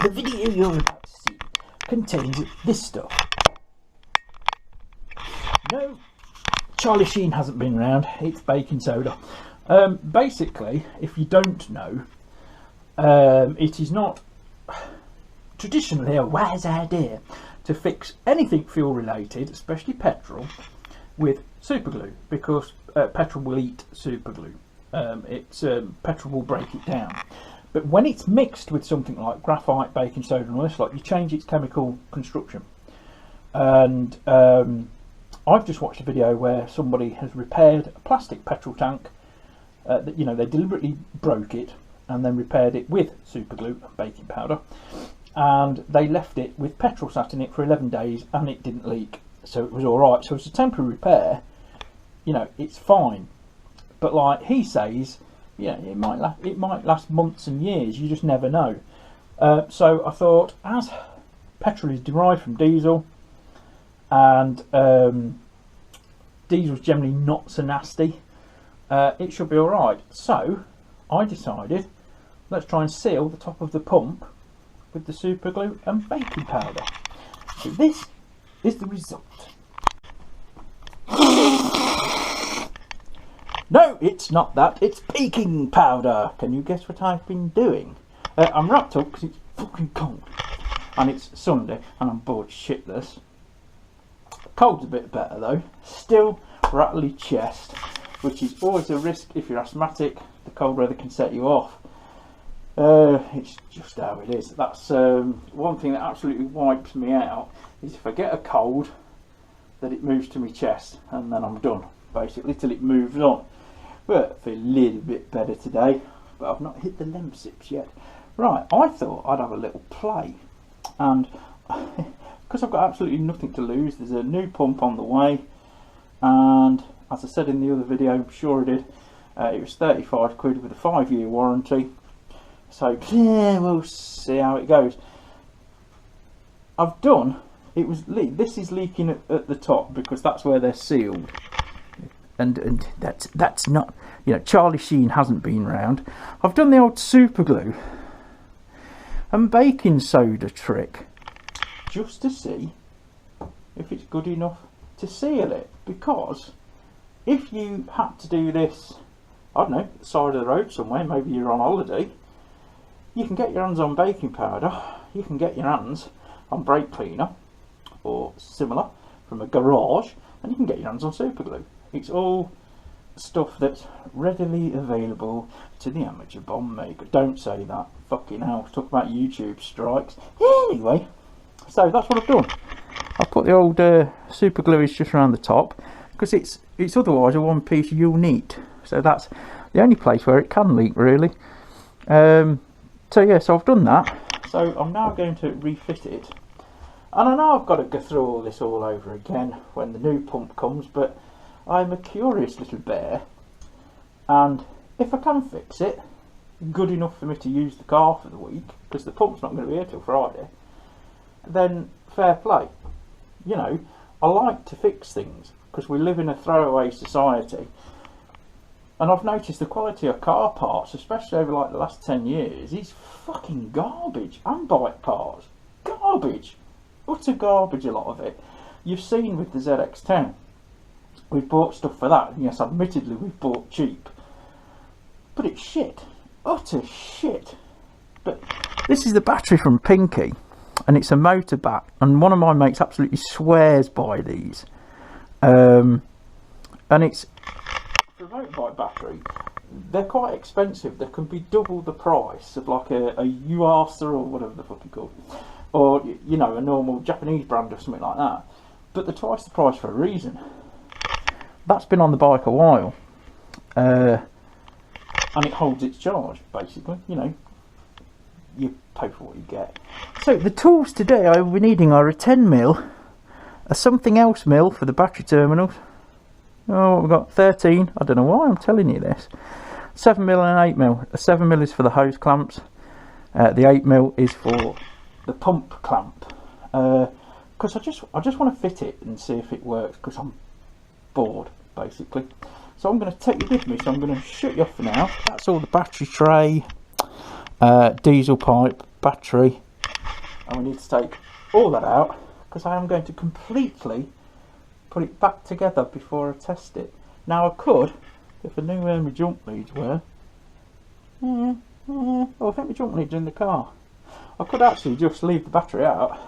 The video you're about to see contains this stuff. No, Charlie Sheen hasn't been around. It's baking soda. Basically, if you don't know, it is not traditionally a wise idea to fix anything fuel related, especially petrol, with super glue, because petrol will eat super glue. Petrol will break it down. But when it's mixed with something like graphite, baking soda and all this, like, you change its chemical construction. And I've just watched a video where somebody has repaired a plastic petrol tank. That, you know, they deliberately broke it and then repaired it with super glue and baking powder, and they left it with petrol sat in it for 11 days and it didn't leak, so it was all right. So it's a temporary repair, you know, it's fine. But like he says, yeah, it might last months and years. You just never know. So I thought, as petrol is derived from diesel, and diesel's generally not so nasty, it should be all right. So I decided, let's try and seal the top of the pump with the super glue and baking powder. So this is the result. No, it's not that, it's baking powder. Can you guess what I've been doing? I'm wrapped up because it's fucking cold. And it's Sunday and I'm bored shitless. Cold's a bit better though. Still rattly chest, which is always a risk if you're asthmatic. The cold weather can set you off. It's just how it is. That's one thing that absolutely wipes me out, is if I get a cold, that it moves to my chest and then I'm done, basically, till it moves on. But I feel a little bit better today, but I've not hit the lemsips yet. Right, I thought I'd have a little play, and because I've got absolutely nothing to lose, there's a new pump on the way, and as I said in the other video, I'm sure I did, it was 35 quid with a 5-year warranty. So yeah, we'll see how it goes. I've done, this is leaking at the top because that's where they're sealed. And that's not, you know, Charlie Sheen hasn't been round. I've done the old super glue and baking soda trick just to see if it's good enough to seal it, because if you had to do this, I don't know, side of the road somewhere, maybe you're on holiday, you can get your hands on baking powder, you can get your hands on brake cleaner or similar from a garage, and you can get your hands on super glue. It's all stuff that's readily available to the amateur bomb maker. Don't say that, fucking hell, talk about YouTube strikes. Anyway, so that's what I've done. I've put the old super glue is just around the top, because it's otherwise a one piece unit, so that's the only place where it can leak, really. So yeah, so I've done that. So I'm now going to refit it, and I know I've got to go through all this all over again when the new pump comes, but I'm a curious little bear, and if I can fix it good enough for me to use the car for the week, because the pump's not going to be here till Friday, then fair play. You know, I like to fix things because we live in a throwaway society, and I've noticed the quality of car parts, especially over like the last 10 years, is fucking garbage. And bike parts, garbage, utter garbage, a lot of it. You've seen with the ZX10, we've bought stuff for that, and yes, admittedly we've bought cheap, but it's shit, utter shit. But this is the battery from Pinky, and it's a motor back, and one of my mates absolutely swears by these, and it's for a motorbike battery. They're quite expensive. They can be double the price of like a Yuasa or whatever the fuck you call it, or you know, a normal Japanese brand or something like that, but they're twice the price for a reason. That's been on the bike a while, and it holds its charge, basically. You know, you pay for what you get. So the tools today I will be needing are a 10mm, a something else mil for the battery terminals. Oh, we've got 13, I don't know why I'm telling you this. 7mm and 8mm. A 7mm is for the hose clamps, the 8mm is for the pump clamp, because I just want to fit it and see if it works, because I'm bored, basically. So I'm going to take you with me, so I'm going to shut you off for now. That's all the battery tray, diesel pipe, battery, and we need to take all that out because I am going to completely put it back together before I test it. Now I could, if I knew where my jump leads were, oh I think my jump leads are in the car. I could actually just leave the battery out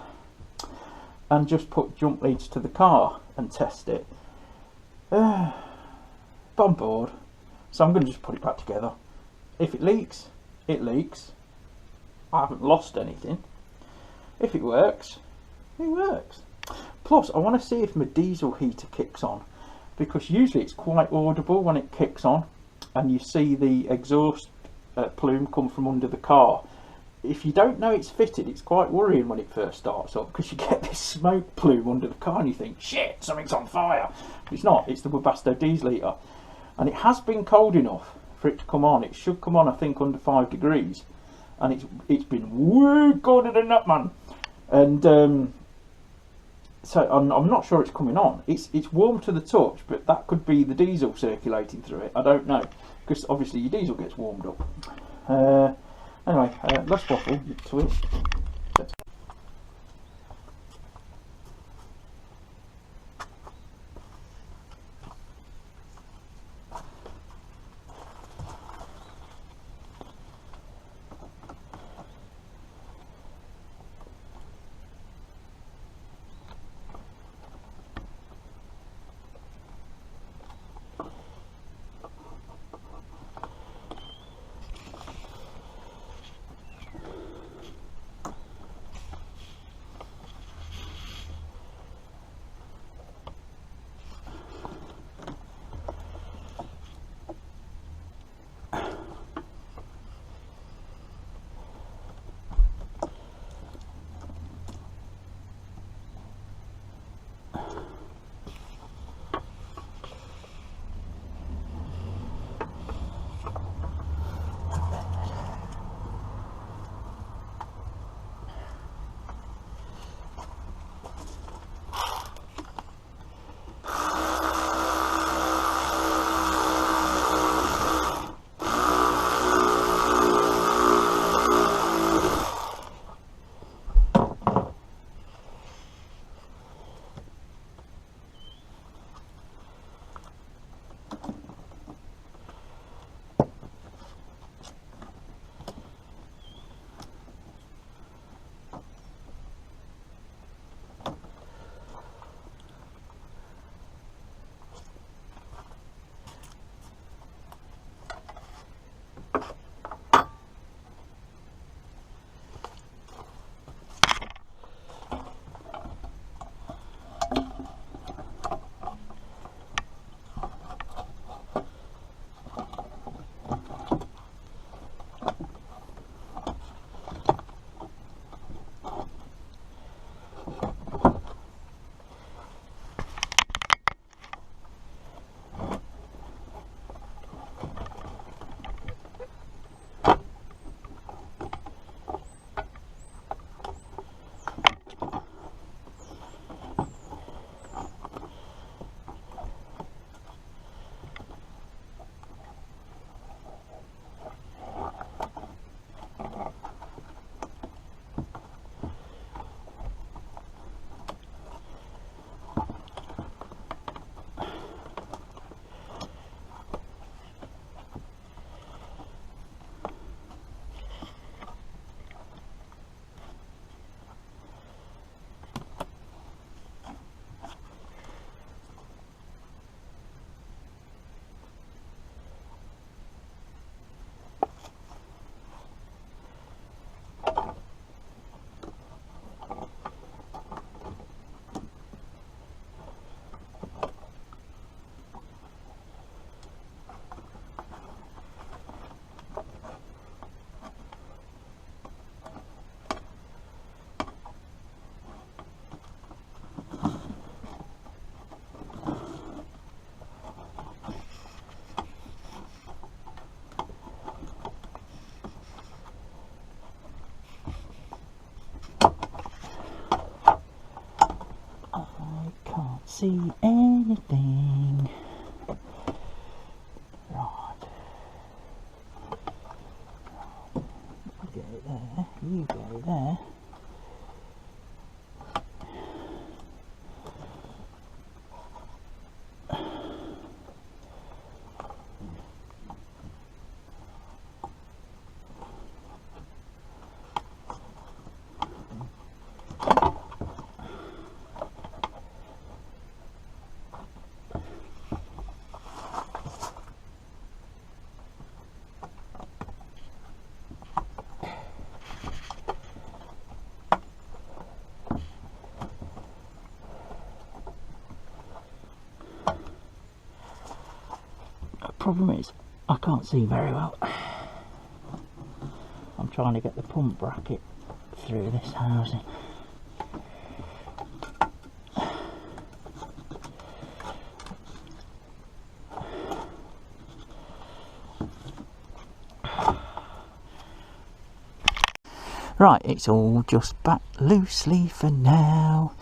and just put jump leads to the car and test it. But I'm bored, so I'm going to just put it back together. If it leaks, it leaks. I haven't lost anything. If it works, it works. Plus, I want to see if my diesel heater kicks on, because usually it's quite audible when it kicks on and you see the exhaust plume come from under the car. If you don't know it's fitted, it's quite worrying when it first starts up, because you get this smoke plume under the car and you think, shit, something's on fire. But it's not, it's the Webasto diesel heater. And it has been cold enough for it to come on. It should come on, I think, under 5 degrees. And it's been way colder than that, man. And so I'm not sure it's coming on. It's warm to the touch, but that could be the diesel circulating through it. I don't know, because obviously your diesel gets warmed up. Anyway, let's waffle to it. See anything. Right. You go there. You go there. Problem is, I can't see very well. I'm trying to get the pump bracket through this housing. Right, it's all just back loosely for now.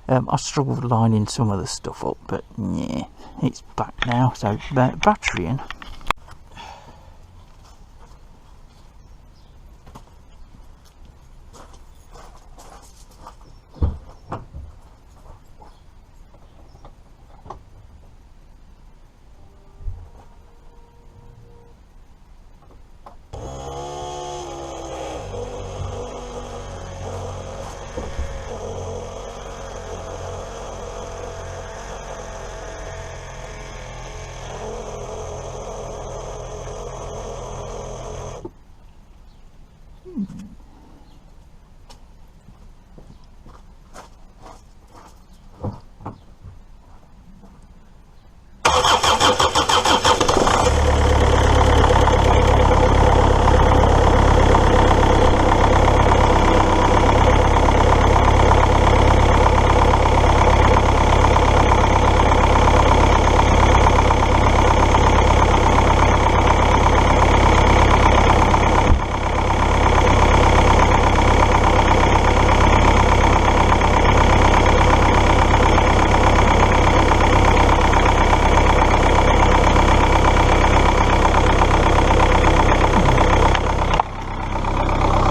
I struggled lining some of the stuff up, but yeah, it's back now. So battery in.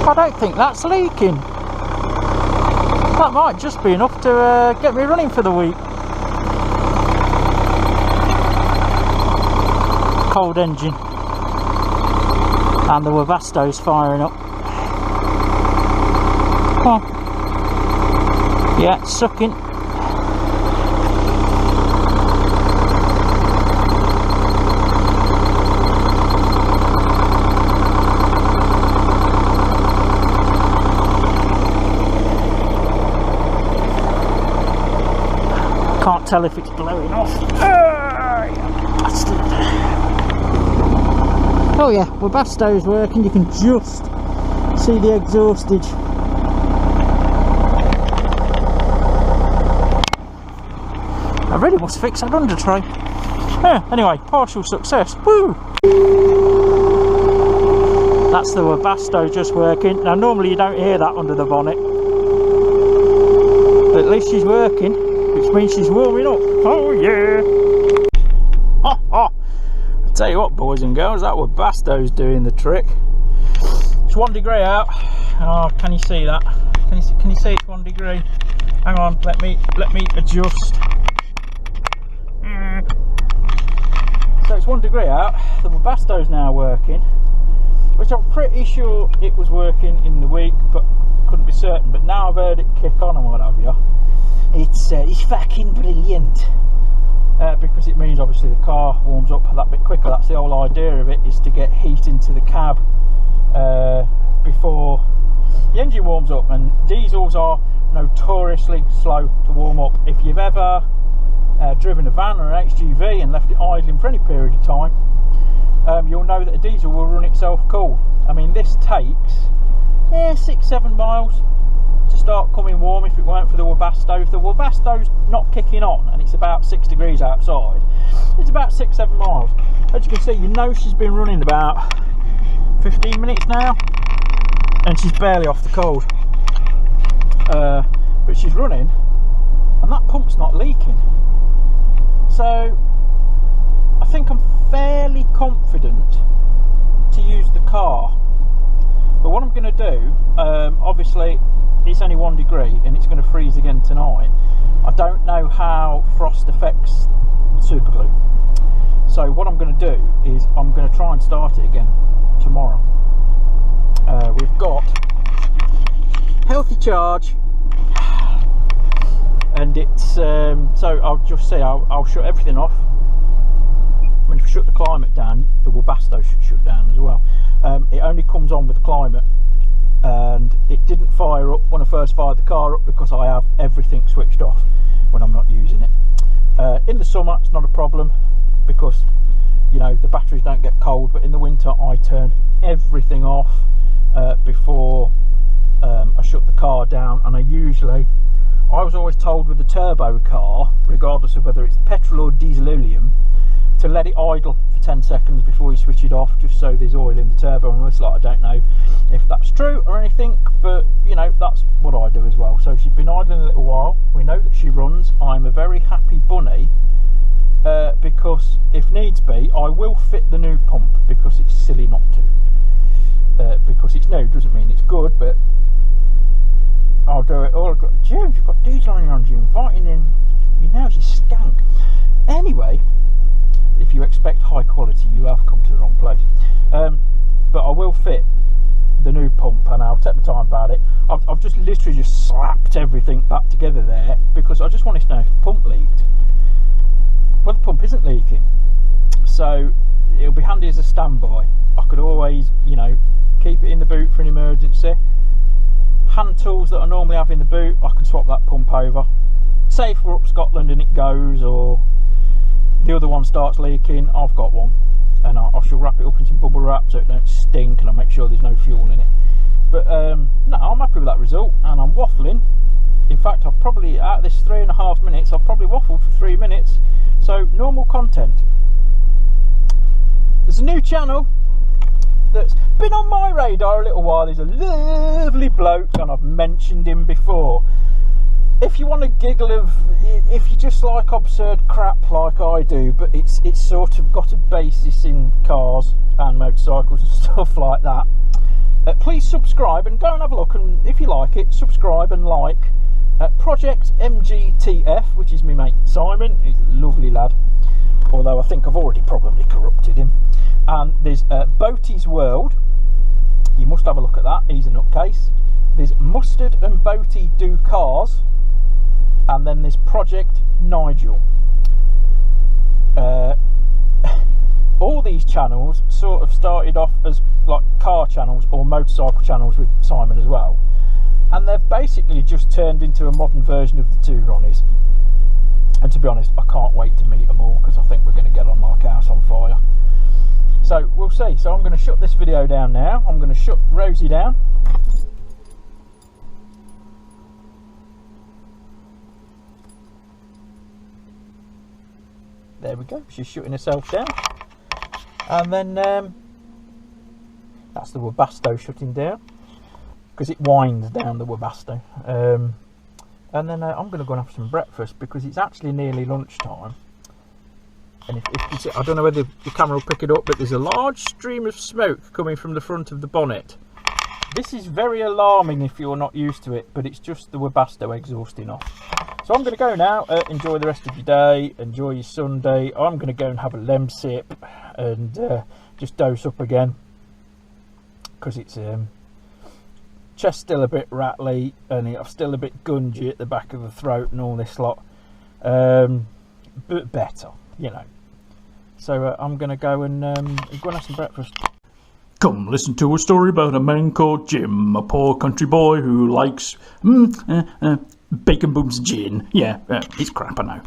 I don't think that's leaking. That might just be enough to get me running for the week. Cold engine. And the Webasto's firing up. Oh. Yeah, it's sucking. Can't tell if it's blowing off. Oh yeah, Webasto's working. You can just see the exhaustage. I really must fix that under tray. Yeah, anyway, partial success. Woo! That's the Webasto just working. Now normally you don't hear that under the bonnet, but at least she's working, which means she's warming up. Oh yeah! Oh, oh. I tell you what, boys and girls, that Webasto's doing the trick. It's 1 degree out. Oh, can you see that? Can you see it's 1 degree? Hang on, let me adjust. So it's 1 degree out. The Webasto's now working, which I'm pretty sure it was working in the week, but couldn't be certain. But now I've heard it kick on and what have you. It's fucking brilliant, because it means obviously the car warms up that bit quicker. That's the whole idea of it, is to get heat into the cab before the engine warms up. And diesels are notoriously slow to warm up. If you've ever driven a van or an HGV and left it idling for any period of time, you'll know that a diesel will run itself cool. I mean, this takes 6-7 miles to start coming warm if it weren't for the Webasto. If the Webasto's not kicking on and it's about 6 degrees outside, it's about 6-7 miles. As you can see, you know she's been running about 15 minutes now and she's barely off the cold, but she's running and that pump's not leaking. So I think I'm fairly confident to use the car. But what I'm going to do, obviously it's only 1 degree and it's going to freeze again tonight. I don't know how frost affects super glue. So what I'm going to do is I'm going to try and start it again tomorrow. We've got healthy charge, and it's so I'll just say I'll shut everything off. I mean, if I shut the climate down, the Webasto should shut down as well. It only comes on with the climate, and it didn't fire up when I first fired the car up because I have everything switched off when I'm not using it. In the summer it's not a problem because you know, the batteries don't get cold, but in the winter I turn everything off before I shut the car down. And I was always told with the turbo car, regardless of whether it's petrol or dieselolium, to let it idle for 10 seconds before you switch it off, just so there's oil in the turbo. And it's like, I don't know if that's true or anything, but you know, that's what I do as well. So she's been idling a little while. We know that she runs. I'm a very happy bunny, because if needs be, I will fit the new pump, because it's silly not to. Because it's new doesn't mean it's good, but I'll do it all. Jim, you've got diesel on your hands, you're inviting in, you know, you skank. Anyway, if you expect high quality, you have come to the wrong place. But I will fit the new pump, and I'll take my time about it. I've just literally just slapped everything back together there, because I just wanted to know if the pump leaked. Well, the pump isn't leaking, so it'll be handy as a standby. I could always, you know, keep it in the boot for an emergency. Hand tools that I normally have in the boot, I can swap that pump over. Say if we're up Scotland and it goes, or the other one starts leaking, I've got one, and I shall wrap it up in some bubble wrap so it don't stink, and I'll make sure there's no fuel in it. But no, I'm happy with that result, and I'm waffling. In fact, I've probably, out of this 3.5 minutes, I've probably waffled for 3 minutes. So, normal content. There's a new channel that's been on my radar a little while. He's a lovely bloke, and I've mentioned him before. If you want a giggle of, if you just like absurd crap like I do, but it's sort of got a basis in cars and motorcycles and stuff like that, please subscribe and go and have a look, and if you like it, subscribe and like Project MGTF, which is my mate Simon. He's a lovely lad, although I think I've already probably corrupted him. And there's Boaty's World, you must have a look at that, he's a nutcase. There's Mustard and Boaty Do Cars, and then there's Project Nigel. All these channels sort of started off as like car channels or motorcycle channels with Simon as well, and they've basically just turned into a modern version of the two Ronnies. And to be honest, I can't wait to meet them all, because I think we're going to get on like house on fire. So we'll see. So I'm going to shut this video down now. I'm going to shut Rosie down. There we go, she's shutting herself down. And then that's the Webasto shutting down, because it winds down the Webasto. And then I'm going to go and have some breakfast, because it's actually nearly lunchtime. And if I don't know whether the camera will pick it up, but there's a large stream of smoke coming from the front of the bonnet. This is very alarming if you're not used to it, but it's just the Webasto exhausting off. So I'm going to go now. Enjoy the rest of your day, enjoy your Sunday. I'm going to go and have a lemsip and just dose up again, because it's chest still a bit rattly, and I'm still a bit gungy at the back of the throat and all this lot, but better, you know. So I'm going to go and have some breakfast. Come listen to a story about a man called Jim, a poor country boy who likes bacon boobs gin. Yeah, it's crap, I know.